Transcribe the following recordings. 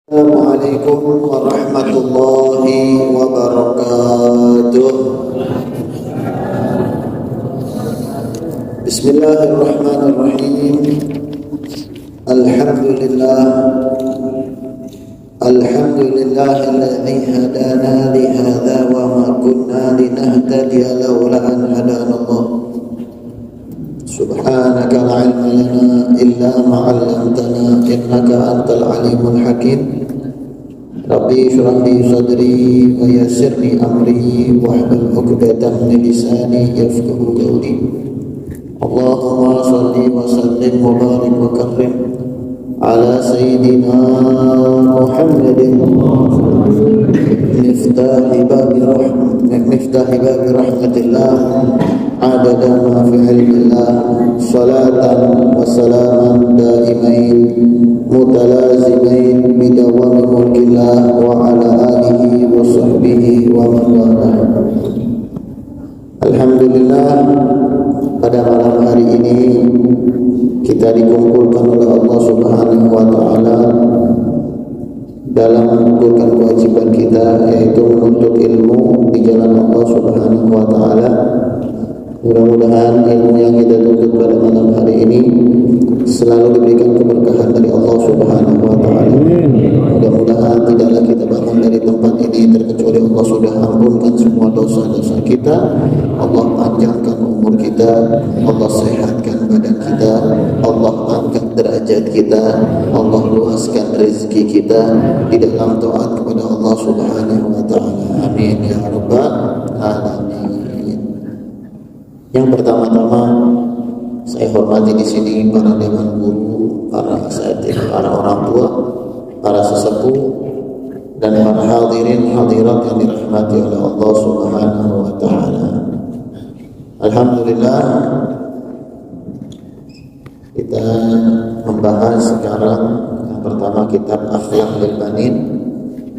Assalamualaikum warahmatullahi wabarakatuh. Bismillahirrahmanirrahim. Alhamdulillahilladzi hadana li hadza wa ma kunna linahtadiya laula an hadanallah. Subhanaka la ilma lana illa ma 'allamtana innaka antal alimul hakim. Rabbi shrah li sadri wa yassir li amri wahlul 'uqdatam min lisani yafqahu qawli. Allahumma shalli wa sallim wa barik wa karrim ala sayyidina Muhammadin miftahi babi rahmatillah adada ma fi ilmillah salatan wa salaman daimain mutalazimain bidawami mulkillah wa ala alihi wa sahbihi wa man walah. Alhamdulillah, pada malam hari ini kita dikumpulkan oleh Allah Subhanahu wa taala dalam mengumpulkan kewajiban kita, yaitu menuntut ilmu di jalan Allah Subhanahu wa taala. Mudah-mudahan ilmu yang kita tuntut pada malam hari ini selalu diberikan keberkahan dari Allah Subhanahu wa taala. Mudah-mudahan tidaklah kita bangun dari tempat ini terkecuali Allah sudah ampunkan semua dosa-dosa kita, Allah panjangkan umur kita, Allah sehatkan badan kita, Allah angkat derajat kita, Allah luaskan rezeki kita di dalam taat kepada Allah Subhanahu wa taala. Amin ya rabbal alamin. Yang pertama-tama saya hormati di sini para dewan guru, para asatidz, para orang tua, para sesepuh, dan para hadirin hadirat yang dirahmati oleh Allah Subhanahu wa taala. Alhamdulillah, kita membahas sekarang yang pertama kitab Akhlaq lil Banin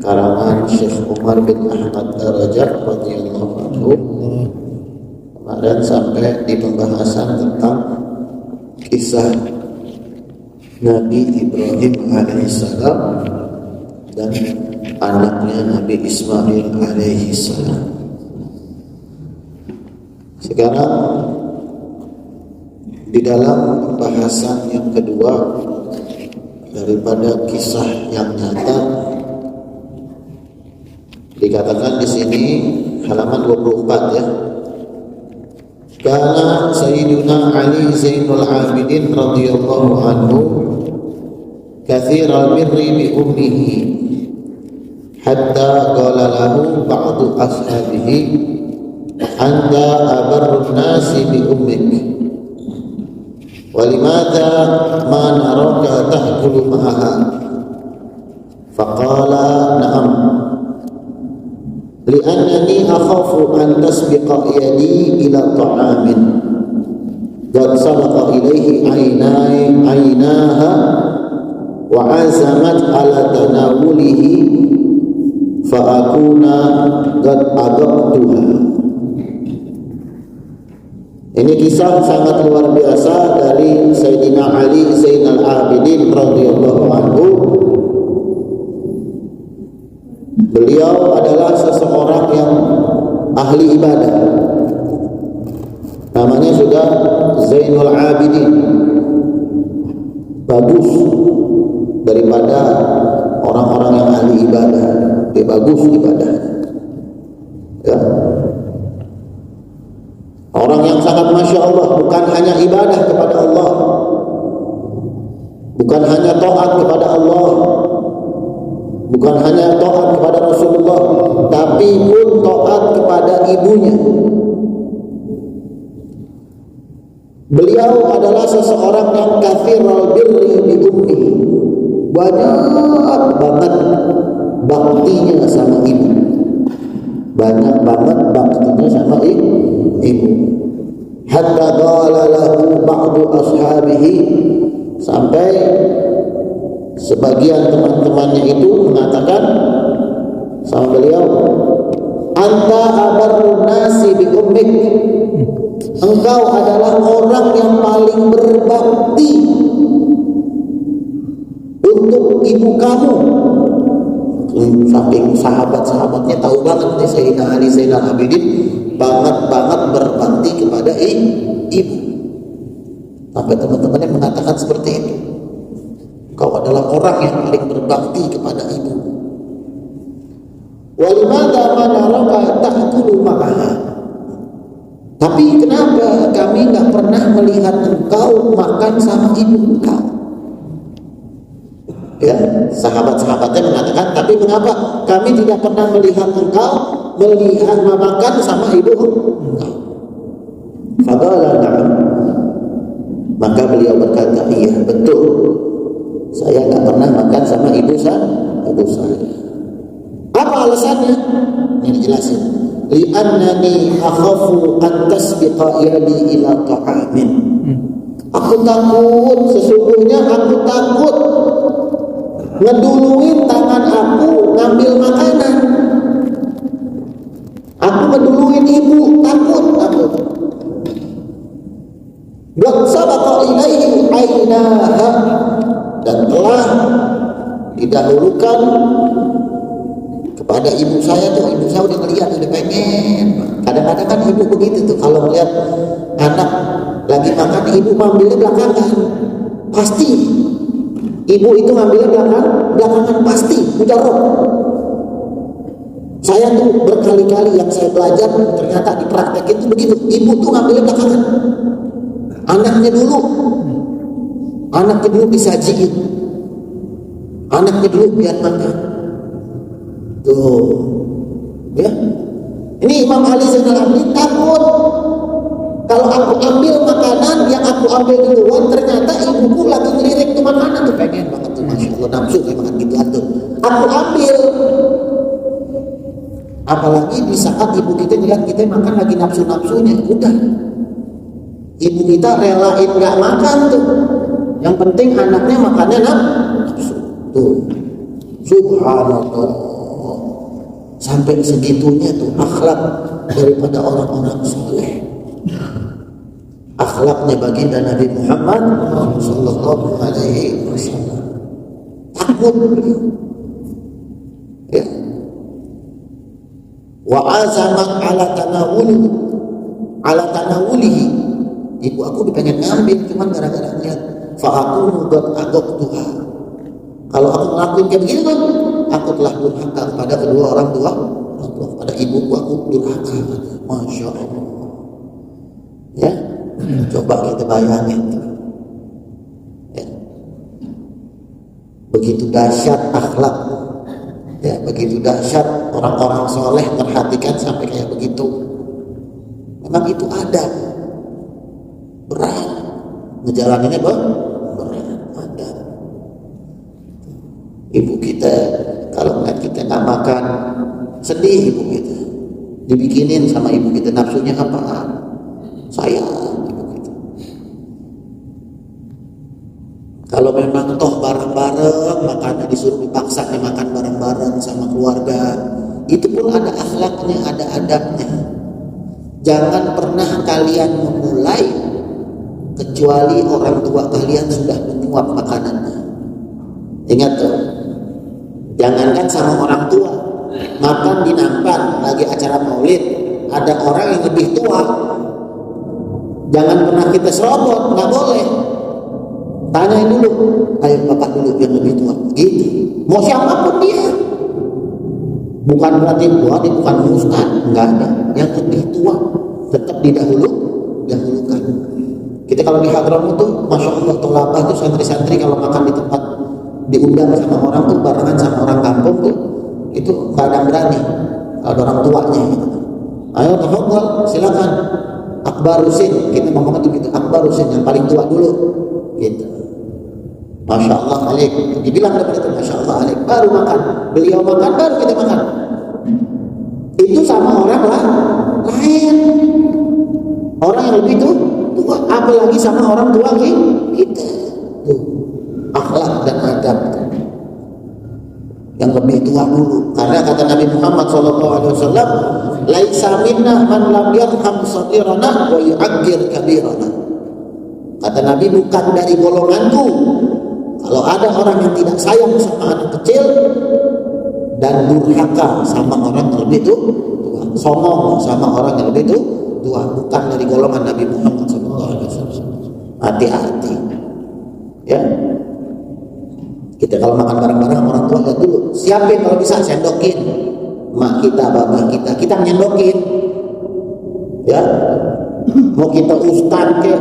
karangan Syekh Umar bin Ahmad Darajat radhiyallahu anhu. Kemarin sampai di pembahasan tentang kisah Nabi Ibrahim alaihissalam dan anaknya Nabi Ismail alaihissalam. Sekarang di dalam pembahasan yang kedua daripada kisah yang nyata, dikatakan di sini halaman 24 ya. Kana Sayyiduna Ali Zainul Abidin radhiyallahu anhu katsiral birri bi ummihi hatta qala lahu ba'du ashabihi anta abarrun nasi bi ummik wa limadha ma naraka tahkulu ma'aha faqala na'am li'annani akhafu an tasbiqa yadi ila ta'amin qad sabaqa ilayhi aynaha wa azamat ala tanawulihi fa akuna qad agabtuha. Ini kisah sangat luar biasa dari Sayyidina Ali Zainal Abidin radhiyallahu anhu. Beliau adalah seseorang yang ahli ibadah. Namanya sudah Zainul Abidin. Bagus daripada orang-orang yang ahli ibadah. Dia bagus ibadah. Ya. Orang yang sangat Masya Allah, bukan hanya ibadah kepada Allah, bukan hanya taat kepada Allah, bukan hanya taat kepada Rasulullah, tapi pun taat kepada ibunya. Beliau adalah seseorang yang katsiral birri bi ummihi. Banyak banget baktinya sama ibu. Banyak banget baktinya sama ibu. Hatta qala lahu ba'du ashabihi, sampai sebagian teman-temannya itu mengatakan sama beliau, anta abarrun nasi bi ummik, engkau adalah orang yang paling berbakti untuk ibu kamu. Saking sahabat-sahabatnya tahu banget nih Sayyidina Ali Zainal Abidin banget berbakti kepada ibu. Sampai teman-temannya mengatakan seperti itu. Kau adalah orang yang paling berbakti kepada ibu. Walimada manaraka ta'kulu ma'aha. Tapi kenapa kami nggak pernah melihat engkau makan sama ibu engkau? Ya, sahabat-sahabatnya mengatakan, tapi mengapa kami tidak pernah melihat engkau makan sama ibu engkau? Faqala na'am. Maka beliau berkata, iya betul, saya nggak pernah makan sama ibu saya. Apa alasannya? Ini dijelasin. Li'annani akhafu an tasbiqa yadi ila ta'amin. Aku takut, sesungguhnya aku takut ngeduluin tangan aku ngambil makanan. Aku ngeduluin ibu, takut aku. Wa sabaqa ilaihi ainaha, dan telah didahulukan kepada ibu saya tuh. Ibu saya udah ngeliat, udah pengen. Kadang-kadang kan ibu begitu tuh, kalau melihat anak lagi makan, ibu ngambilnya belakangan. Pasti ibu itu ngambilnya belakangan pasti, mujarab. Saya tuh berkali-kali yang saya belajar ternyata di praktek itu begitu. Ibu tuh ngambilnya belakangan. Anaknya dulu disajiin. Anaknya dulu biar makan. Tuh, ya. Ini Imam Ali Zainal Abidin takut kalau aku ambil makanan yang aku ambil duluan, ternyata ibuku lagi ngelirik tuh makanan tuh, pengen banget tuh, masya Allah, nafsu kayak makan gitu tuh. Aku ambil. Apalagi di saat ibu kita lihat kita makan lagi nafsu-nafsunya, udah. Ibu kita relain nggak makan tuh. Yang penting anaknya makannya nafsu. Tuh, subhanallah. Sampai segitunya tuh akhlak daripada orang-orang soleh. Akhlaknya baginda Nabi Muhammad sallallahu alaihi wasallam. Takut ya. Wa azamat ala tanawulihi. Ibu aku pengen ngambil, cuman gara-gara lihat fa aku Tuhan. Kalau aku ngelakuin kayak begini kan, aku telah durhaka kepada kedua orang tua, pada ibuku aku durhaka. Masya Allah. Ya, coba kita bayangin. Ya. Begitu dahsyat akhlak. Ya, begitu dahsyat orang-orang soleh perhatikan sampai kayak begitu. Memang itu ada. Berat. Ngejalaninnya berat. Ada. Ibu kita kalau melihat kita nggak makan, sedih ibu kita. Dibikinin sama ibu kita, nafsunya apaan? Sayang ibu kita. Kalau memang toh bareng-bareng makannya disuruh dipaksa dimakan bareng-bareng sama keluarga, itu pun ada akhlaknya, ada adabnya. Jangan pernah kalian memulai kecuali orang tua kalian sudah menyuap makanannya. Ingat tuh, jangankan sama orang tua, makan di nampan lagi acara maulid, ada orang yang lebih tua, jangan pernah kita serobot, nggak boleh. Tanyain dulu, ayo bapak dulu yang lebih tua, gitu. Mau siapapun dia, bukan berarti tua, dia bukan ustaz, nggak ada. Yang lebih tua tetap didahulukan. Kita kalau di Hadramut tuh, masya Allah, tolabah tuh santri-santri kalau makan di tempat diundang sama orang tuh barengan sama orang kampung tuh, itu nggak ada berani kalau ada orang tuanya gitu. Ayo tafadhol, silakan. Akbar Husin, kita ngomong tuh gitu, Akbar Husin yang paling tua dulu, gitu. Masya Allah alik, dibilang daripada itu Masya Allah alik, baru makan. Beliau makan, baru kita makan. Itu sama orang lain, orang yang lebih tua, apalagi sama orang tua kita. Tuh, akhlak dan adab yang lebih tua dulu. Karena kata Nabi Muhammad SAW, laisa minna man lam yarham saghirana wa yu'aggir kabirana. Kata Nabi, bukan dari golonganku kalau ada orang yang tidak sayang sama anak kecil dan durhaka sama orang yang lebih tua, songong sama orang yang lebih tua, bukan dari golongan Nabi Muhammad SAW. Hati-hati, ya. Kita kalau makan bareng-bareng orang tua, lihat dulu, siapin kalau bisa, sendokin mak kita, bapak kita nyendokin, ya. Mau kita ustad ke,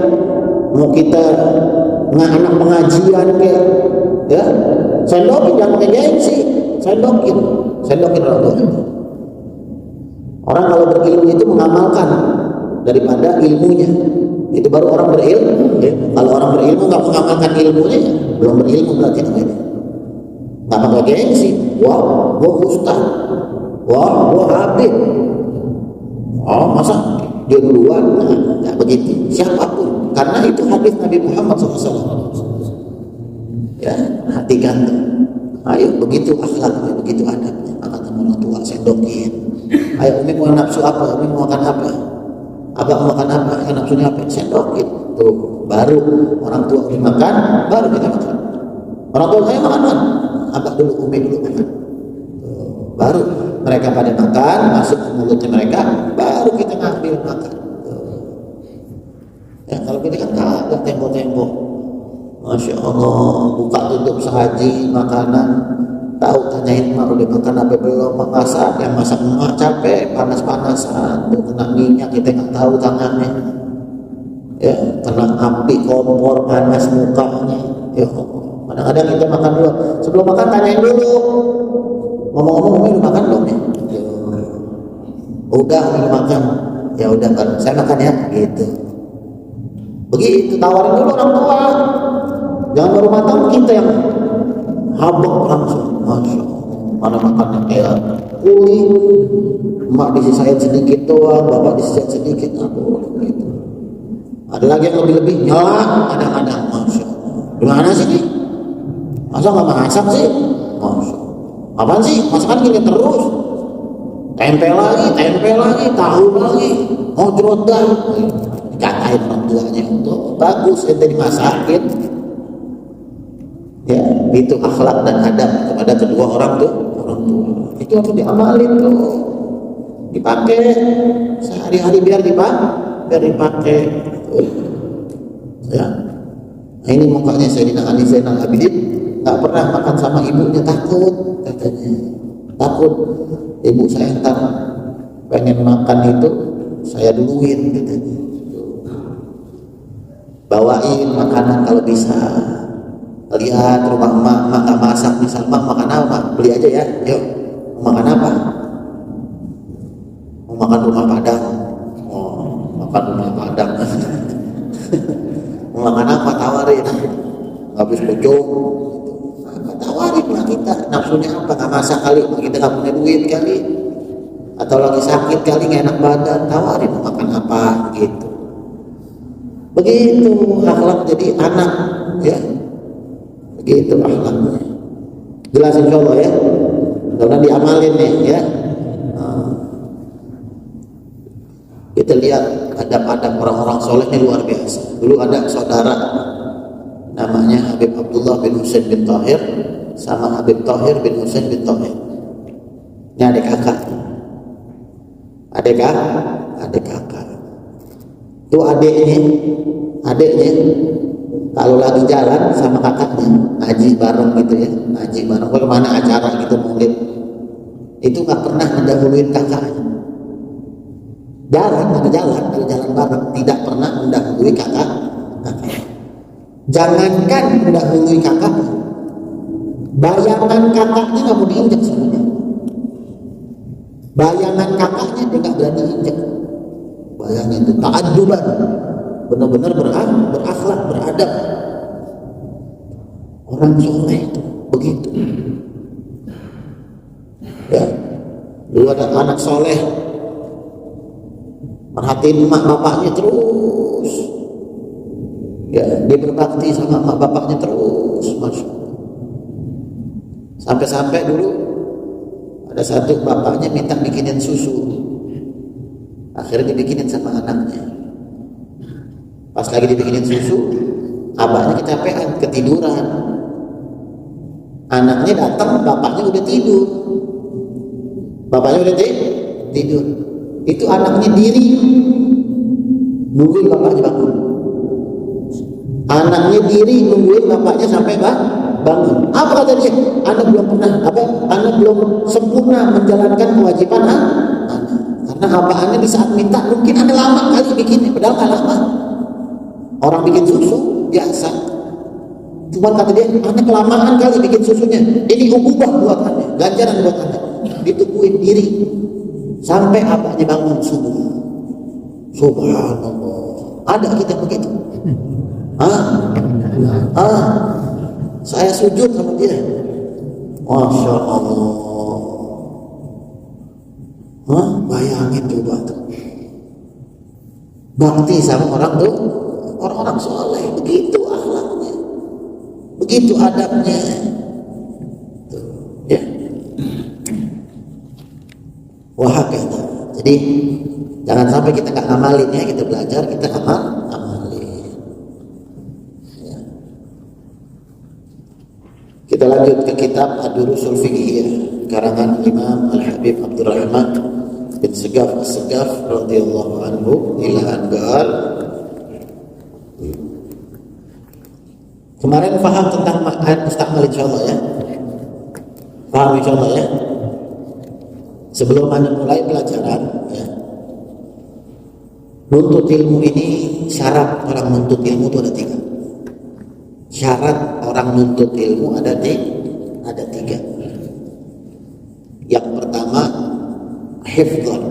mau kita anak pengajian ke, ya, sendokin, jangan pakai gengsi, sendokin orang tua. Orang kalau berilmu itu mengamalkan daripada ilmunya, itu baru orang berilmu. Ya. Kalau orang berilmu nggak mengamalkan ilmunya, ya belum berilmu berarti namanya. Nggak pakai gengsi, wah, gua ustaz, wah, gua habib, oh masa dia duluan, nggak begitu. Siapapun, karena itu hadis Nabi Muhammad SAW. Ya, perhatikan tuh. Ayo, begitu akhlaknya, begitu adabnya. Makan sama orang tua, sendokin. Ayo, Umi mau nafsu apa? Umi mau makan apa? Abang mau makan apa? Ya, nafsunya apa? Sendokin. Tuh, baru orang tua Umi makan, baru kita makan. Orang tua saya makan. Abang dulu, Umi dulu makan. Tuh, baru mereka pada makan, masuk ke mulutnya mereka, baru kita ngambil makan. Ya, kalau kita kan kagak tembok-tembok. Masya Allah, buka tutup saji makanan, tahu tanyain mak udah makan apa belum, masak yang masak emak capek, panas-panasan, tuh kena minyak kita nggak tahu tangannya, ya kena api kompor panas mukanya, ya kadang-kadang kita makan dulu, sebelum makan tanyain dulu, ngomong-ngomong Umi udah makan belum ya? Udah, udah makan, ya udah kan, saya makan ya, gitu. Begitu tawarin dulu orang tua. Jangan baru matang kita yang habok langsung. Masya Allah, mana makannya kayak kuli, emak disisain sedikit doang, bapak disisain sedikit, aku gitu. Ada lagi yang lebih-lebih nyala, kadang-kadang. Masya Allah, gimana sih nih? Masa nggak masak sih? Masya Allah, apaan sih? Masakan gini terus, tempe lagi, tahu lagi, ngojrot dah. Dikatain orang tuanya, untuk bagus ente dimasakin. Ya, itu akhlak dan adab kepada kedua orang tua. Itu harus diamalin tuh, dipakai sehari-hari biar dipakai. Ya, nah, ini mukanya Sayyidina Ali Zainal Abidin nggak pernah makan sama ibunya, takut katanya, takut ibu saya ntar pengen makan itu saya duluin katanya. Bawain makanan kalau bisa. Lihat rumah emak nggak masak, misal emak makan apa, beli aja ya, yuk mau makan apa? Mau makan rumah Padang, makan rumah Padang. Mau makan apa, tawarin, habis bojong, tawarin lah kita, nafsunya apa, nggak masak kali, kita nggak punya duit kali, atau lagi sakit kali nggak enak badan, tawarin mau makan apa, gitu. Begitu akhlak jadi anak, ya. Gitu akhlaknya. Jelas insyaallah ya. Karena diamalin nih ya. Kita lihat adab-adab orang-orang solehnya luar biasa. Dulu ada saudara namanya Habib Abdullah bin Husain bin Tahir sama Habib Tahir bin Husain bin Tahir. Ini adik kakak. Adik kakak. Itu adiknya kalau lagi jalan sama kakaknya ngaji bareng gitu ya, ngaji bareng kemana acara gitu mungkin, itu nggak pernah mendahuluin kakaknya. Jalan bareng tidak pernah mendahului kakak. Jangankan mendahului kakak, bayangan kakaknya nggak mau diinjak sebenarnya. Bayangan kakaknya dia nggak berani injak. Bayangin itu ta'adduban, benar-benar berakhlak, beradab. Orang soleh itu begitu. Ya, dulu ada anak soleh, perhatiin emak bapaknya terus. Ya, dia berbakti sama emak bapaknya terus, masya Allah. Sampai-sampai dulu ada satu bapaknya minta bikinin susu. Akhirnya dibikinin sama anaknya. Pas lagi dibikinin susu, abahnya kecapean, ketiduran. Anaknya datang, bapaknya udah tidur. Bapaknya udah tidur. Itu anaknya diri nungguin bapaknya bangun. Anaknya diri nungguin bapaknya sampai bangun. Apa kata dia? Anak belum pernah anak belum sempurna menjalankan kewajiban anak. Karena bapaknya di saat minta mungkin ada lama kali bikinnya, padahal nggak lama. Orang bikin susu biasa. Cuma kata dia, anak kelamaan kali bikin susunya. Ini ubah buat anak, ganjaran buat anak. Ditungguin diri sampai bapaknya bangun subuh. Subhanallah. Ada kita begitu? Saya sujud sama dia. Masya Allah. Bayangin coba tuh. Bakti sama orang tuh, orang-orang soleh, begitu akhlaknya, begitu adabnya. Tuh, ya. Wah, kata. Jadi jangan sampai kita nggak ngamalin ya, kita belajar, kita amalin. Ya. Kita lanjut ke kitab Ad-Durusul Fiqhiyah karangan Imam Al-Habib Abdurrahman bin Segaf As-Segaf radhiyallahu anhu ila anqal. Kemarin paham tentang ayat mustakmal insyaallah ya. Paham insyaallah ya. Sebelum Anda mulai pelajaran ya. Nuntut ilmu ini, syarat orang nuntut ilmu itu ada 3. Syarat orang nuntut ilmu ada 3. Yang pertama, hifdzan,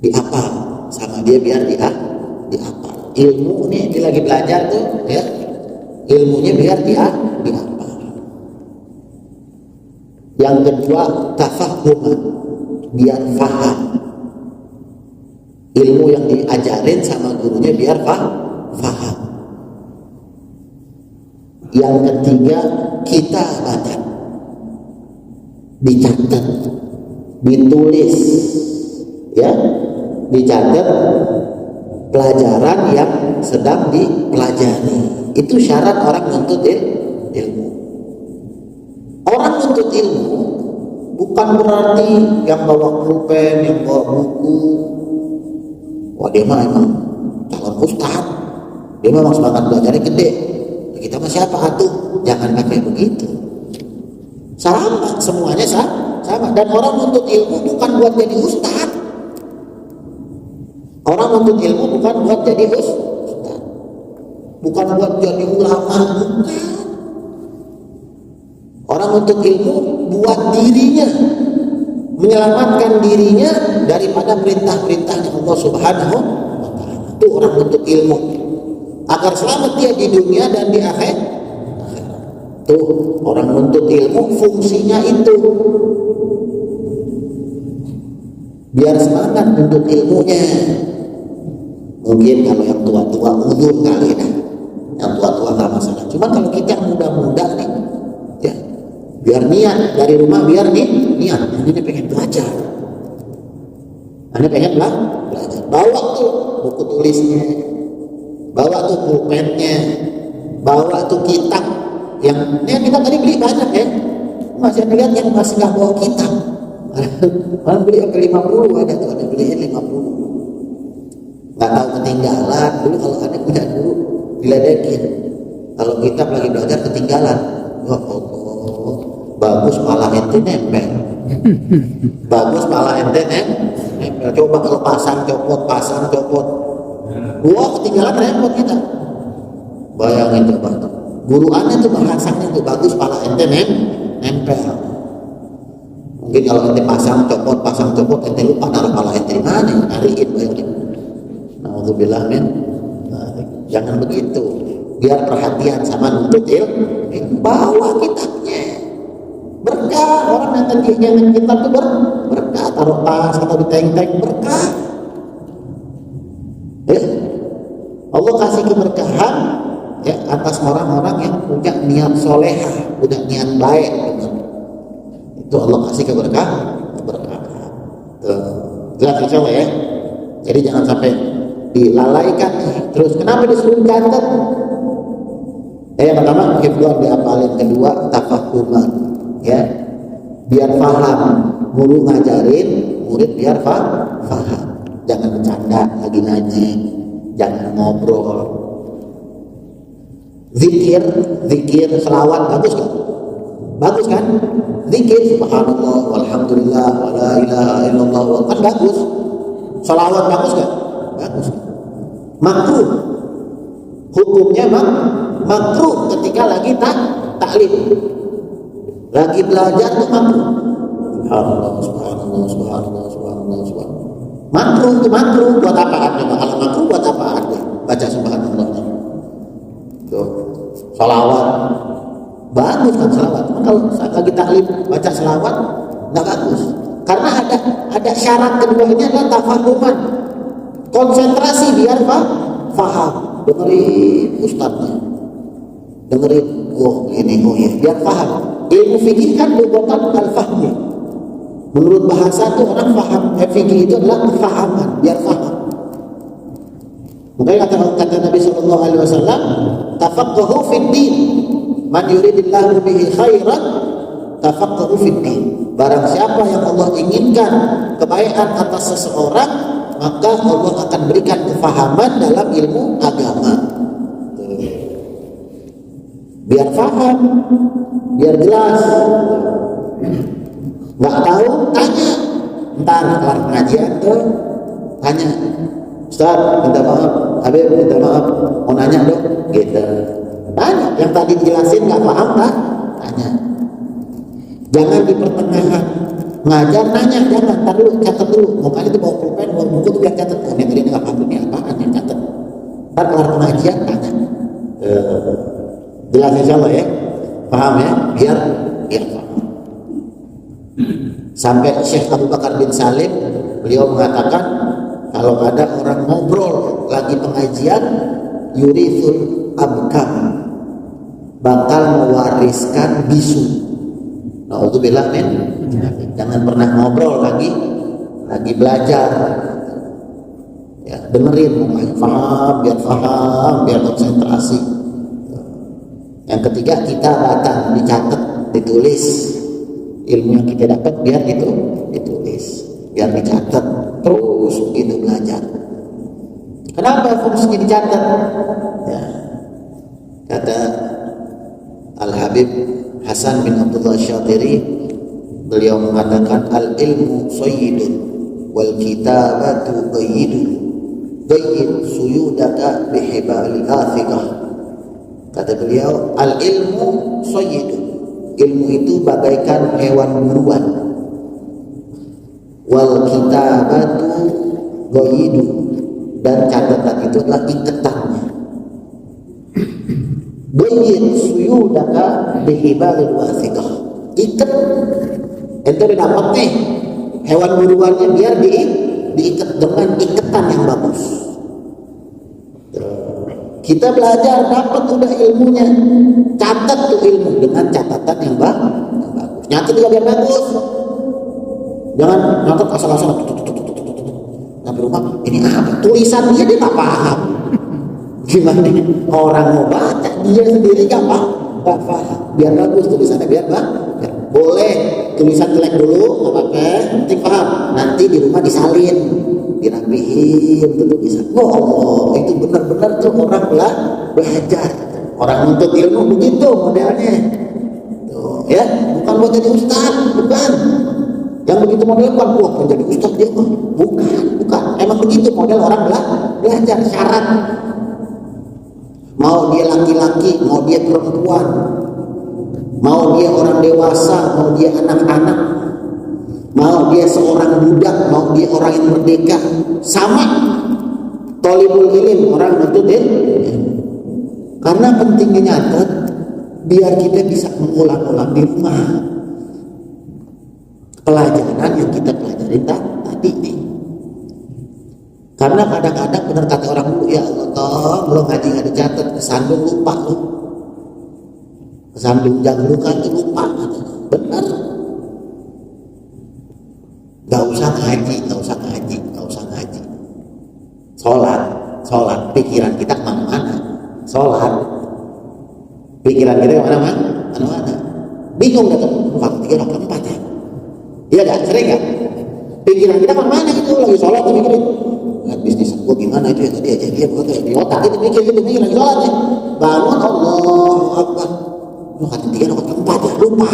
dihafal sama dia biar dihafal. Ilmu nih dia lagi belajar tuh ya, ilmunya biar dihafal. Yang kedua, tafahuman, biar faham. Ilmu yang diajarin sama gurunya biar faham. Yang ketiga, kita baca, dicatat, ditulis, ya, dicatat pelajaran yang sedang dipelajari. Itu syarat orang nuntut ilmu. Orang nuntut ilmu bukan berarti yang bawa pulpen, yang bawa buku. Wah, dia mah emang calon ustaz, dia memang semangat belajarnya gede. Kita mah siapa atuh? Jangan pakai begitu. Sama, semuanya sama. Dan orang nuntut ilmu bukan buat jadi ustaz. Orang nuntut ilmu bukan buat jadi ustaz. Bukan buat jadi ulama, bukan. Orang nuntut ilmu buat dirinya, menyelamatkan dirinya daripada perintah-perintahnya Allah Subhanahu wa Ta'ala. Itu orang nuntut ilmu, agar selamat dia di dunia dan di akhirat. Tuh, orang nuntut ilmu fungsinya itu. Biar semangat nuntut ilmunya. Mungkin kalau yang tua-tua udur kali dah. Yang tua-tua nggak masalah. Cuma kalau kita yang muda-muda nih, ya, biar niat dari rumah, biar niat. Ini pengen belajar. Anda pengen belajar. Bawa tuh buku tulisnya, bawa tuh pulpennya, bawa tuh kitab. Yang kita tadi beli banyak ya. Masih ada lihat yang masih nggak bawa kitab. Malah beli sampai 50 ada tuh, ada beliin 50. Nggak tahu ketinggalan. Dulu kalau ada punya guru diledekin. Kalau kitab lagi belajar ketinggalan. Wah, bagus pala ente nempel. Bagus pala ente nempel. Coba kalau pasang copot. Wah, ketinggalan repot kita. Bayangin coba tuh. Guru aneh tuh bahasanya tuh bagus pala ente nempel. Mungkin kalau ente pasang copot ente lupa naruh pala ente di mana, nyariin bayangin. Nauzubillah min. Jangan begitu. Biar perhatian sama nuntut ilmu. Bawa kitabnya. Berkah, orang yang kitab tuh berkah, taruh tas atau di tank berkah. Ya. Allah kasih keberkahan ya atas orang-orang yang punya niat solehah, punya niat baik. Itu Allah kasih keberkahan. Jelas insyaallah ya. Jadi jangan sampai dilalaikan nih. Terus kenapa disuruh catat? Yang pertama hifdzan dihafalin, kedua tafahuman, ya, biar paham. Guru ngajarin murid biar faham. Jangan bercanda lagi ngaji, jangan ngobrol. Zikir, selawat bagus kan? Bagus kan? Zikir subhanallah walhamdulillah wala ilaha illallah kan bagus. Selawat bagus kan? Bagus. Makruh. Hukumnya makruh ketika lagi taklim. Lagi belajar tuh makruh. Subhanallah. Makruh buat apaan? Kalau makruh buat apaan? Baca subhanallah. Tuh. Salawat. Bagus kan salawat. Kalau saat lagi taklim baca salawat enggak bagus. Karena ada syarat keduanya adalah tafahuman. Konsentrasi biar paham. Dengerin ustadznya. Dengerin ya biar paham. Ilmu fikih kan berkaitan dengan fahmi. Menurut bahasa itu orang paham. Fikih itu adalah kefahaman, biar paham. Makanya kata Nabi sallallahu alaihi wasallam, tafaqahu fid din. Man yuridillahu bihi khairan tafaqahu fid din. Barang siapa yang Allah inginkan kebaikan atas seseorang, maka Allah akan berikan kefahaman dalam ilmu agama. Biar paham, biar jelas. Nggak tahu, tanya. Ntar kelar pengajian tuh tanya, Ustaz minta maaf, Habib minta maaf, mau nanya dong, gitu. Tanya, yang tadi dijelasin nggak paham kan? Tanya. Jangan di pertengahan ngajar nanya, jangan. Ntar dulu catat dulu. Makanya itu bawa pulpen, bawa buku tuh biar catat. Oh, ini tadi nggak paham, ini apaan yang catat. Ntar kelar pengajian tanya. Jelas insya Allah ya, paham ya, biar paham. Sampai Syekh Abu Bakar bin Salim, beliau mengatakan kalau ada orang ngobrol lagi pengajian, yurithul abkam, bakal mewariskan bisu. Na'udzubillah men. Jangan pernah ngobrol lagi belajar. Ya, dengerin, biar paham, biar konsentrasi. Yang ketiga, kita datang dicatat, ditulis. Ilmu yang kita dapat biar itu ditulis, biar dicatat, terus begitu belajar. Kenapa fungsinya dicatat? Ya, kata Al-Habib Hasan bin Abdullah Syatiri, beliau mengatakan al-ilmu sayyidun wal kitabatu qayyidun qayyid suyudaka bihibali athiqah. Kata beliau, al-ilmu sayyidun, ilmu itu bagaikan hewan buruan. Wal kitabatu qayyidun, dan catatan itu adalah iketannya. Qayyid suyudaka bihibalil wathiqah. Ikat. Ente dapat nih hewan buruannya, biar diikat dengan ikatan yang bagus. Kita belajar, dapat udah ilmunya, catat tuh ilmu dengan catatan yang bagus. Nyatet juga biar bagus. Jangan nyatet asal-asal. Sampai rumah, ini apa? Tulisan dia nggak paham. Gimana orang mau baca, dia sendiri nggak paham. Biar bagus tulisannya, biar bagus. Boleh tulisan jelek dulu, nggak apa-apa, penting paham. Nanti di rumah disalin, dirapihin tuh tulisan. Oh, itu benar-benar tuh orang belajar. Orang nuntut ilmu begitu modelnya. Tuh, ya, bukan buat jadi ustaz, bukan. Yang begitu model bukan buat menjadi ustaz dia mah. Bukan. Emang begitu model orang belajar, syarat. Mau dia laki-laki, mau dia perempuan, mau dia orang dewasa, mau dia anak-anak, mau dia seorang budak, mau dia orang yang merdeka, sama. Thalibul ilm, orang nuntut ilmu. Karena pentingnya nyatet, biar kita bisa mengulang-ulang di rumah pelajaran yang kita pelajari tadi nih. Karena kadang-kadang benar kata orang dulu, ya Allah, belum ngaji nggak dicatat, kesandung lupa lu. Kesandung jangan luka itu lupa. Benar. Gak usah ngaji. Sholat, pikiran kita kemana-mana. Sholat, pikiran kita kemana-mana. Bingung datang 4, 3, 4 ya. Iya kan? Sering kan? Pikiran kita mana itu lagi sholat tuh mikirin, lihat bisnis gue gimana itu ya tadi aja dia buat di otak itu mikir lagi sholat ya. Bangun Allahu Akbar. Rakaat ketiga, rakaat keempat ya lupa.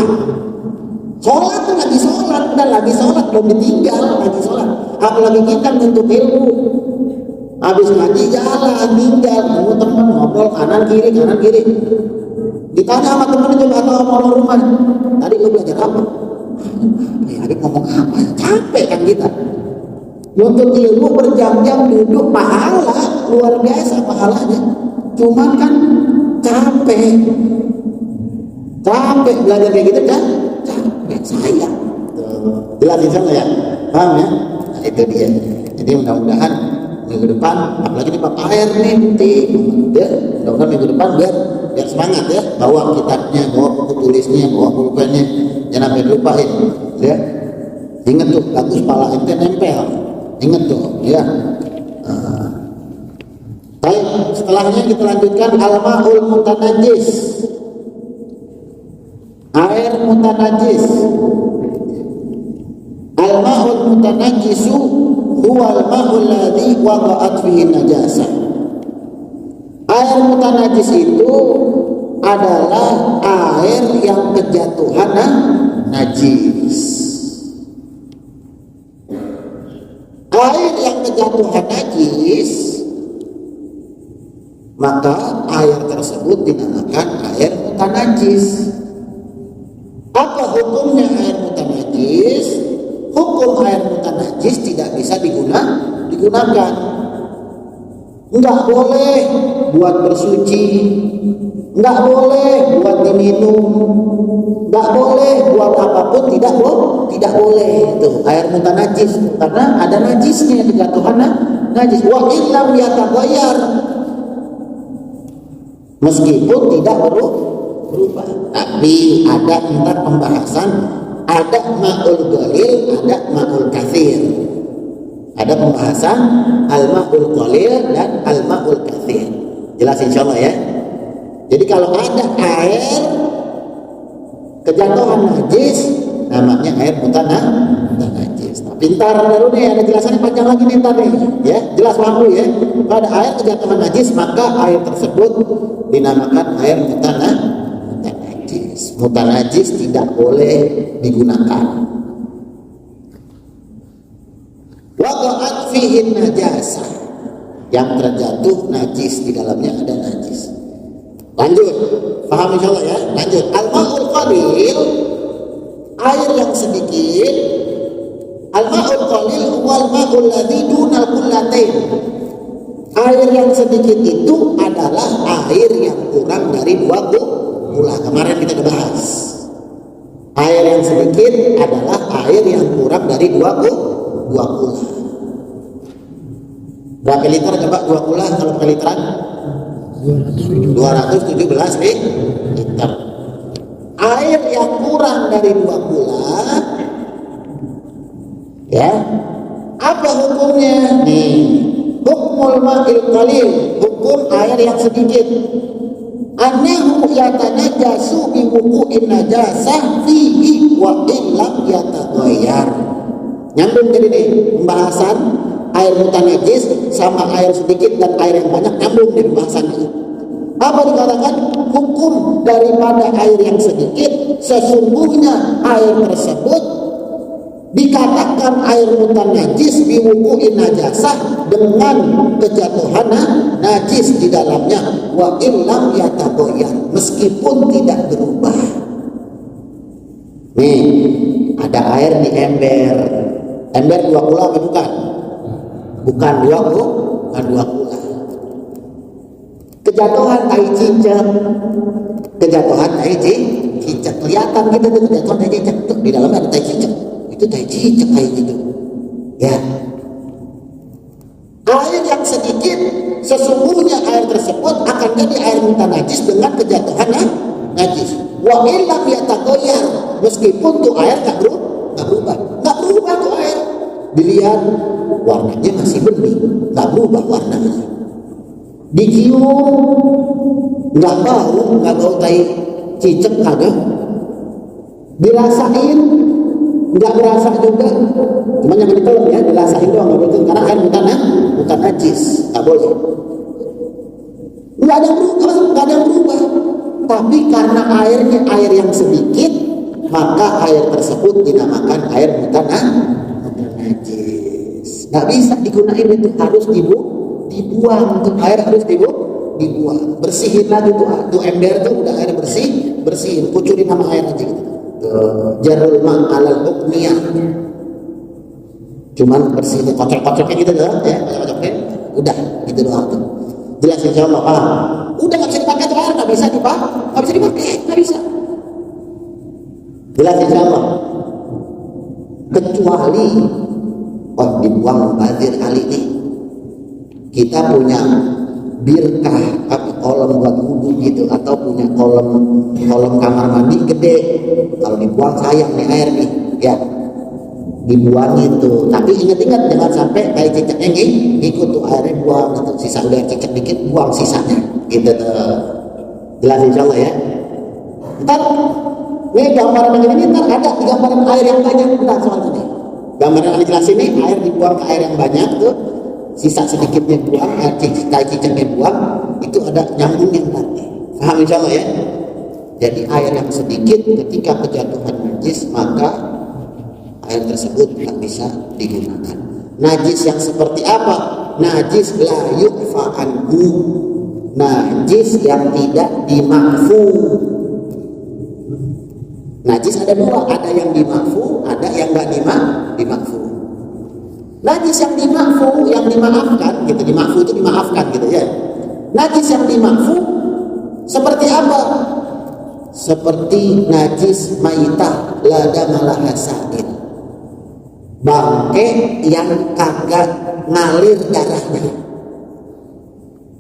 Sholat tuh lagi sholat, dan lagi sholat belum ditinggal lagi sholat. Apalagi kita untuk ilmu. Habis ngaji jalan tinggal, ketemu teman ngobrol kanan kiri. Ditanya sama temen coba atau sama orang rumah, tadi lu belajar apa? Adik ngomong apa? Capek kan kita. Untuk ilmu berjam-jam duduk pahala luar biasa pahalanya. Cuman kan capek belajar kayak gitu kan? Capek sayang. Jelas insya Allah ya, paham ya? Nah, itu dia. Jadi mudah-mudahan minggu depan, apalagi di Pak Air nih, ya, mudah-mudahan minggu depan biar semangat ya, bawa kitabnya, bawa buku tulisnya, bawa pulpennya, jangan sampai lupain, ya. Ingat tuh, bagus pala ente nempel, ingat tuh, ya. Baik, setelahnya kita lanjutkan al-ma'ul mutanajis, air mutanajis. Al-ma'ul mutanajisu huwal ma'ul ladzi waqa'at fihi najasah. Air mutanajis itu adalah air yang kejatuhan najis. Air yang kejatuhan najis, maka air tersebut dinamakan air mutanajis. Apa hukumnya air mutanajis? Hukum air mutanajis tidak bisa digunakan. Enggak boleh buat bersuci, enggak boleh buat diminum, enggak boleh buat apapun, tidak boleh itu air mutanajis, karena ada najisnya, kejatuhan najis. Wa illam yataghayyar, meskipun tidak berubah. Tapi ada entar pembahasan, ada ma'ul qalil, ada ma'ul katsir. Ada pembahasan al-ma'ul qalil dan al-ma'ul katsir. Jelas insyaallah ya. Jadi kalau ada air kejatuhan najis, namanya air mutanajis. Nah, pintar dulu nih, ada jelasannya panjang lagi nih ntar nih, ya. Jelas paham dulu ya. Pada air kejatuhan najis, maka air tersebut dinamakan air mutanajis. Mutanajis tidak boleh digunakan. Waqa'at fihi najasah, yang terjatuh najis, di dalamnya ada najis. Lanjut, paham insyaallah ya. Lanjut, al-ma'ul qalil, air yang sedikit. Al-ma'ul qalil wal ma'ul ladzi dunal qullatain. Air yang sedikit itu adalah air yang kurang dari 2 kula. Kemarin kita udah bahas. Air yang sedikit adalah air yang kurang dari 2 kula. Berapa liter coba 2 kula kalau pakai literan? 217 liter. Air yang kurang dari 2 kula, ya, apa hukumnya? Nih, hukmul ma'il qalil, hukum air yang sedikit. Annahu yatanajasu bi wuqu'in najasah fihi wa illam yataghayyar. Nyambung jadi nih pembahasan air mutanajis sama air sedikit dan air yang banyak, nyambung dari pembahasannya. Apa dikatakan? Hukum daripada air yang sedikit, sesungguhnya air tersebut dikatakan air mutanajis biwuqu'in najasah, dengan kejatuhan najis di dalamnya, wa illam yataghayyar, meskipun tidak berubah. Nih, ada air di ember. Ember 2 kula apa bukan? Bukan 2 kula. Kejatuhan tai cicak. Kelihatan gitu tuh kejatuhan tai cicak. Tuh di dalamnya ada tai cicak. Itu tai cicak kayak gitu. Ya. Air yang sedikit, sesungguhnya air tersebut akan jadi air mutanajis dengan kejatuhan najis. Wa illam yataghayyar, meskipun tuh air enggak berubah tuh air. Dilihat warnanya masih bening, enggak berubah warnanya. Dicium enggak bau tai cicak kagak. Dirasain nggak berasa juga, cuma jangan ditelan ya, dirasain doang nggak boleh, karena air bukan najis, nggak boleh. Nggak ada yang berubah, tapi karena airnya air yang sedikit, maka air tersebut dinamakan air bukan najis. Nggak bisa digunain, itu harus dibuang, untuk air harus dibuang, bersihin lagi tuh ember tuh udah air bersihin, kucurin sama air aja gitu. Jarul ma alal hukmiyah, cuman bersihin kocok-kocoknya gitu loh ya, kocok-kocokin udah gitu doang tuh. Jelas insyaallah paham. Udah nggak bisa dipakai tuh air, nggak bisa dipakai, nggak bisa. Jelas insyaallah. Kecuali dibuang mubazir kali ini. Kita punya birkah kolam buat wudhu gitu, atau punya kolam kamar mandi gede, kalau dibuang sayang nih air nih ya, dibuang itu. Tapi ingat-ingat jangan sampai kayak cicaknya ngikut tuh airnya, buang atau sisa udah cicak dikit buang sisanya gitu tuh. Jelas insyaallah ya. Ntar nih gambaran yang ini ntar ada di gambaran air yang banyak, ntar soal ini gambaran yang dijelasin nih, air dibuang ke air yang banyak tuh, sisa sedikitnya buang, cicaknya buang, itu ada nyambungnya nanti. Paham insyaallah ya. Jadi air yang sedikit ketika kejatuhan najis, maka air tersebut tidak bisa digunakan. Najis yang seperti apa? Najis la yu'fa anhu, najis yang tidak dimakfu. Najis ada dua, ada yang dimakfu, ada yang nggak dimakfu. Najis yang dimakfu, yang dimaafkan gitu, dimakfu itu dimaafkan gitu ya. Najis yang dimakfu seperti apa? Seperti najis maitah lada malaha sa'il, bangke yang kagak ngalir darahnya.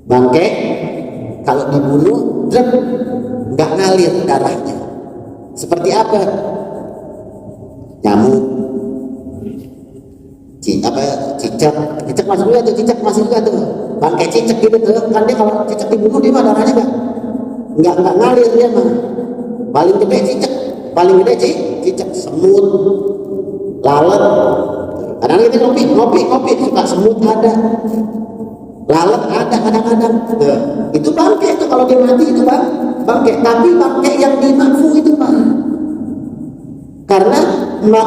Bangke kalau dibunuh nggak ngalir darahnya. Seperti apa? Nyamuk, cicak masuk juga tuh, cicak masuk juga tuh, bangkai cicak gitu tuh kan, dia kalau cicak dibunuh dia mah darahnya nggak ngalir dia mah. Paling gede cicak, semut, lalat. Kadang-kadang kita ngopi suka semut ada, lalat ada kadang-kadang. Itu bangkai itu kalau dia mati itu bangkai, tapi bangkai yang dimakfu itu Pak, karena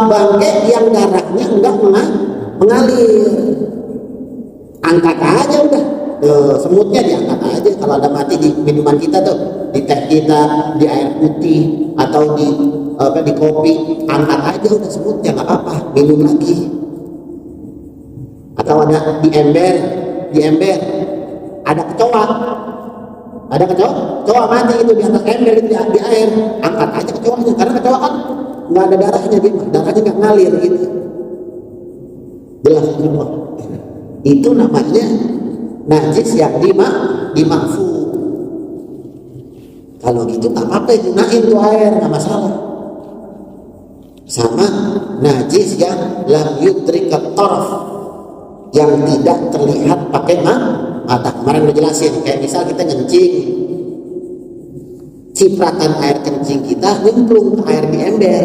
bangkai yang darahnya enggak mengalir, angkat aja udah. Semutnya diangkat aja. Kalau ada mati di minuman kita tuh, di teh kita, di air putih atau di kopi, angkat aja udah semutnya, nggak apa-apa, minum lagi. Atau ada di ember ada kecoa mati itu di atas ember itu di air, angkat aja kecoanya, karena kecoa kan nggak ada darahnya, darahnya nggak ngalir gitu. Jelas semua. Itu namanya najis yang dimakfu. Kalau gitu nggak apa-apa, gunain tuh air, nggak masalah. Sama najis yang lam yudrikat taraf, yang tidak terlihat pakai mata. Kemarin udah jelasin, kayak misal kita kencing, cipratan air kencing kita nyemplung ke air di ember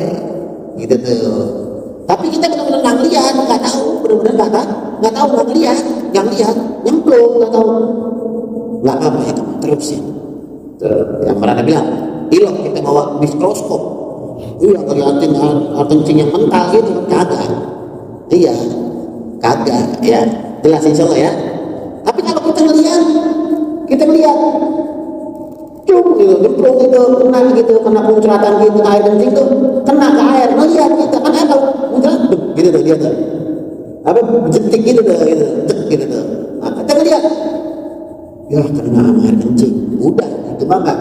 gitu tuh. Tapi kita benar-benar nggak lihat, nggak tahu, nggak lihat, nyemplung, nggak tahu, nggak apa ya, terusin. Yang pernah bilang, ilok kita bawa mikroskop, iya ngeliatin air kencing yang mental gitu, kagak, iya, kagak, ya, jelas insyaallah ya. Tapi kalau kita ngelihat, nyemplung gitu, kena muncratan gitu, air kencing tuh kena ke air, ngelihat kita kan air tahu muncrat gitu tuh, dia tuh apa jentik gitu tuh, gitu tuh. Nah, kita ngelihat, ya kena air kencing, udah itu mah nggak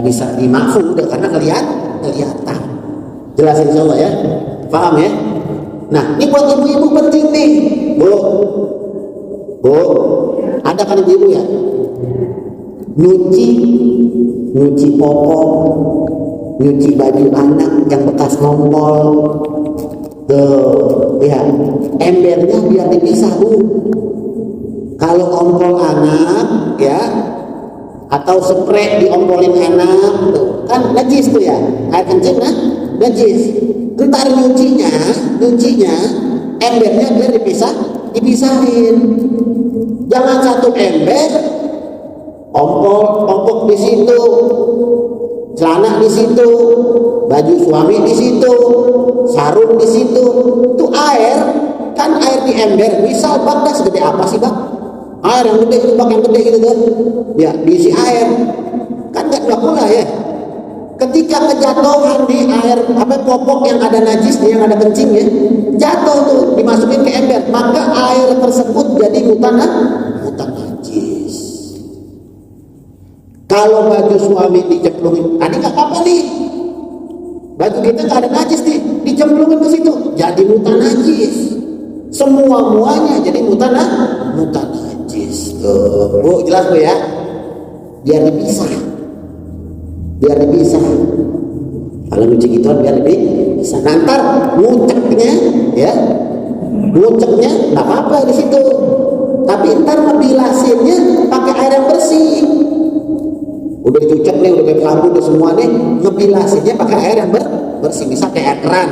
bisa dimakfu, udah karena kelihatan. Jelas insyaallah ya, paham ya. Nah ini buat ibu-ibu penting nih, bu, ada kan ibu ya, nyuci popok, nyuci baju anak yang bekas ngompol, tuh ya, embernya biar dipisah bu. Kalau ompol anak ya, atau spray diompolin anak tuh kan najis tuh ya, air kencing najis. Ntar nyucinya embernya biar dipisahin. Jangan satu ember, ompok di situ, celana di situ, baju suami di situ, sarung di situ. Itu air, kan air di ember. Misal baknya segede apa sih bak? Air yang gede itu, bak yang gede gitu kan? Ya diisi air, kan nggak pula ya. Ketika kejatuhan di air popok yang ada najisnya, yang ada kencingnya, jatuh tuh dimasukin ke ember, maka air tersebut jadi najis. Kalau baju suami dicemplungin, tadi nggak apa-apa nih, baju kita nggak ada najis nih, dicemplungin ke situ, jadi najis. Muanya jadi najis. Tuh, Bu, jelas Bu ya? Biar dipisah. Kalau nyuci gituan biar lebih bisa. Nantar nguceknya nggak apa-apa di situ. Tapi ntar ngebilasinnya pakai air yang bersih. Udah dicucek nih, udah pakai sabun, udah semua nih, ngebilasinnya pakai air yang bersih. Misal kayak air keran,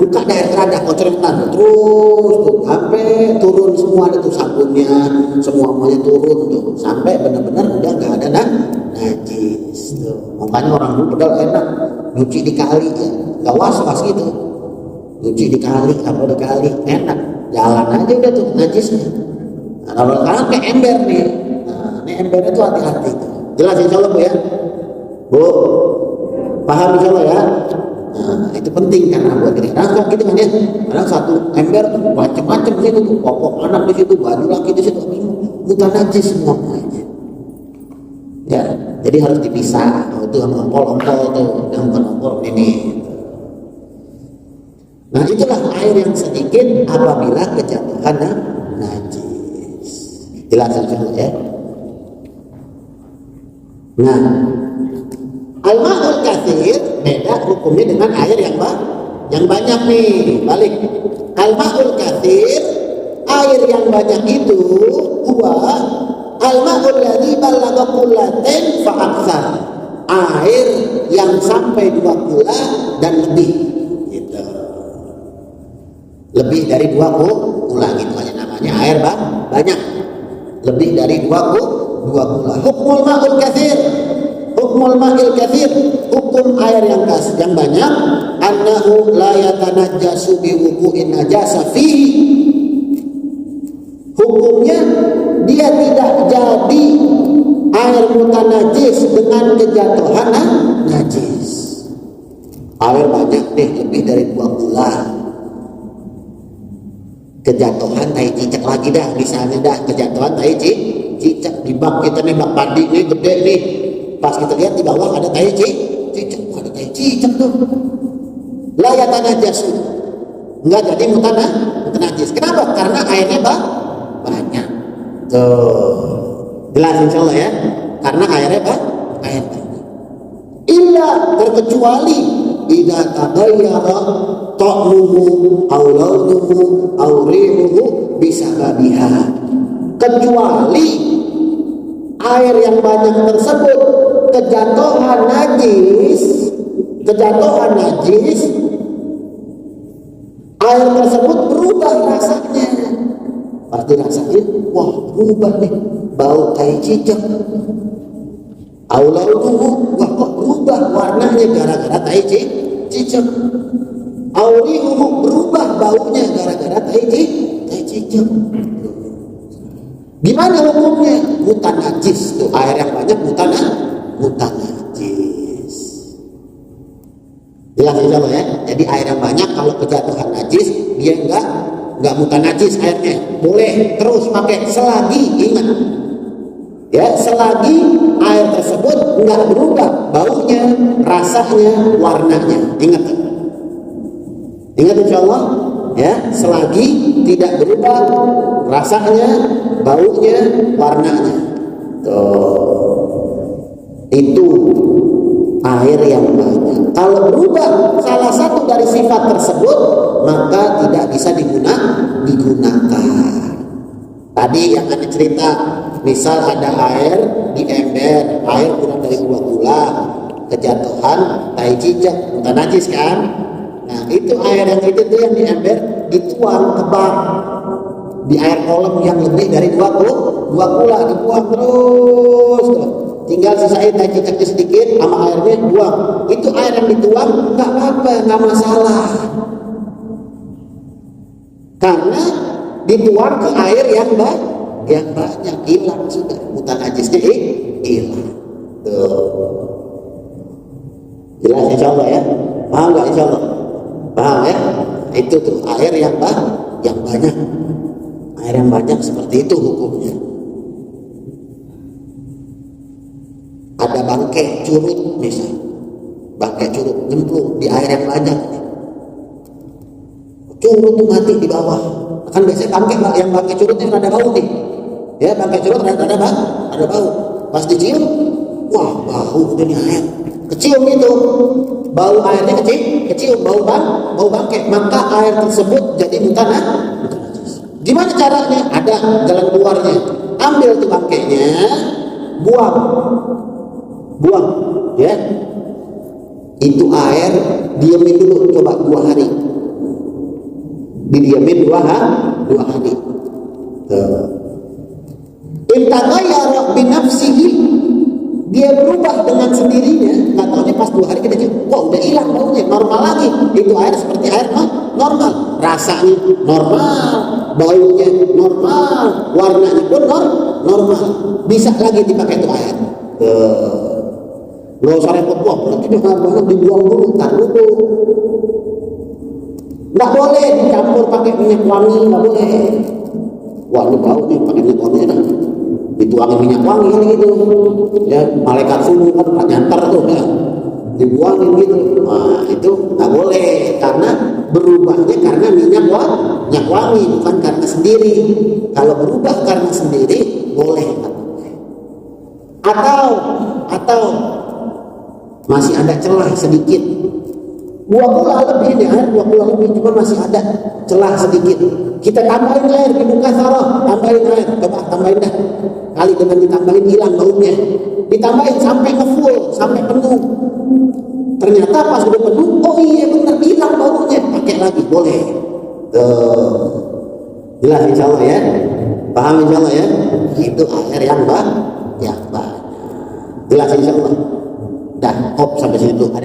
buka air keran, dah kocorin terus tuh sampai turun semua ada tuh sabunnya, semuanya turun tuh sampai benar-benar udah nggak ada najis tuh. Makanya orang dulu padahal enak nyuci di kali ya, nggak was-was gitu, nyuci di kali enak, jalan aja udah tuh najisnya. Nah, kalau sekarang kayak ember nih, nah ini embernya tuh hati-hati tuh. Jelas insya Allah Bu ya, Bu paham insya Allah ya. Nah itu penting karena buat kita. Nah kok gitu kan ya, kadang satu ember tuh macam-macam di situ tuh, popok anak di situ, baju laki di situ, bukan najis semuanya. Ya, jadi harus dipisah. Itu ompol tuh, yang bukan ompol ini. Nah itulah air yang sedikit apabila kejatuhan najis. Jelas ya. Nah, al-ma'ul katsir beda hukumnya dengan air yang banyak nih. Balik. Al-ma'ul katsir, air yang banyak itu al-ma'ul ladzi balagha qullatayn fa aktsar. Air yang sampai 2 kula dan lebih gitu. Lebih dari 2 kula gitu aja namanya air banyak. Lebih dari 2 kula. Hukmul ma'ul katsir. Hukmul ma'il katsir, hukum air yang banyak, annahu la yatanajjasu bi wuqu'in najasa fihi. Hukumnya dia tidak jadi air mutanajis dengan kejatuhan najis. Air banyak deh, lebih dari 2 bulan. Kejatuhan tai cicak lagi dah, misalnya dah kejatuhan tai cicak di bak kita nih, bak padi nih gede nih. Pas kita lihat di bawah ada tai cicak, ada tai cicak tuh. La yatanajjasu. Enggak jadi mutanajis. Kenapa? Karena airnya banyak. Tuh. Jelas insyaallah ya. Karena airnya banyak. Illa terkecuali idza taghayyara ta'muhu aw launuhu aw rihuhu bisababiha. Kecuali air yang banyak tersebut kejatuhan najis, air tersebut berubah rasanya. Pasti rasanya, wah berubah nih, bau tai cicak. Aulaunuhu, wah kok berubah warnanya gara-gara tai cicak. Aurihuhu, berubah baunya gara-gara tai cicak. Gimana hukumnya? Mutanajis tuh, air yang banyak mutanajis. Jelas insyaallah ya. Jadi air yang banyak kalau kejatuhan najis dia enggak mutanajis airnya. Boleh terus pakai selagi ingat. Ya, selagi air tersebut enggak berubah baunya, rasanya, warnanya. Ingat insyaallah ya, selagi tidak berubah rasanya, baunya, warnanya. Itu air yang banyak. Kalau berubah salah satu dari sifat tersebut, maka tidak bisa digunakan. Tadi yang ada cerita, misal ada air di ember, air kurang dari 2 gula, kejatuhan tai cicak, mutanajis kan? Nah itu air yang itu tuh yang di ember dituang ke bak, di air kolam yang lebih dari 2 kula dibuang terus. Tinggal sisain air cicaknya sedikit sama airnya buang. Itu air yang dituang nggak apa-apa, nggak masalah. Karena dituang ke air yang banyak, hilang sudah, mutan najisnya hilang. Tuh. Jelas insya Allah ya? Paham nggak insya Allah? Paham ya? Itu tuh air yang banyak. Air yang banyak seperti itu hukumnya. Ada bangkai curut misalnya, bangkai curut nyemplung di air yang banyak, curut tuh mati di bawah. Kan biasanya bangkai curutnya ada bau nih, ya bangkai curut ada bau. Pas dicium, wah bau udah nih air, kecium itu, bau airnya kecium bau bangkai, maka air tersebut jadi mutan najis. Gimana caranya? Ada jalan keluarnya. Ambil tuh bangkainya, buang, ya. Itu air diamin dulu, coba 2 hari. Didiamin 2 hari. Intaghayyara binafsihi, dia berubah dengan sendirinya. Nggak taunya pas 2 hari kita cium, wah udah hilang baunya, normal lagi. Itu air seperti air normal, rasanya normal, baunya normal, warnanya pun normal. Bisa lagi dipakai itu air. Nggak usah repot, wah berarti banget dibuang dulu, tar dulu. Nggak boleh dicampur pakai minyak wangi, nggak boleh. Wah ini bau nih pakai minyak wangi, nah dituangin minyak wangi kan gitu. Ya malaikat subuh kan nyantar tuh ya, dibuangin gitu. Nah itu nggak boleh, karena berubahnya karena minyak wangi, bukan karena sendiri. Kalau berubah karena sendiri boleh. Atau masih ada celah sedikit, 2 kula lebih nih air, 2 kula lebih, cuma masih ada celah sedikit, kita tambahin air di muka sarah, tambahin air, coba tambahin dah, kali dengan ditambahin hilang baunya, ditambahin sampai ngefull, sampai penuh, ternyata pas udah penuh, oh iya benar hilang baunya, pakai lagi boleh. Jelas insya Allah ya, paham insya Allah ya, itu air yang banyak. Jelas insya Allah. Dah, sampai sini dulu.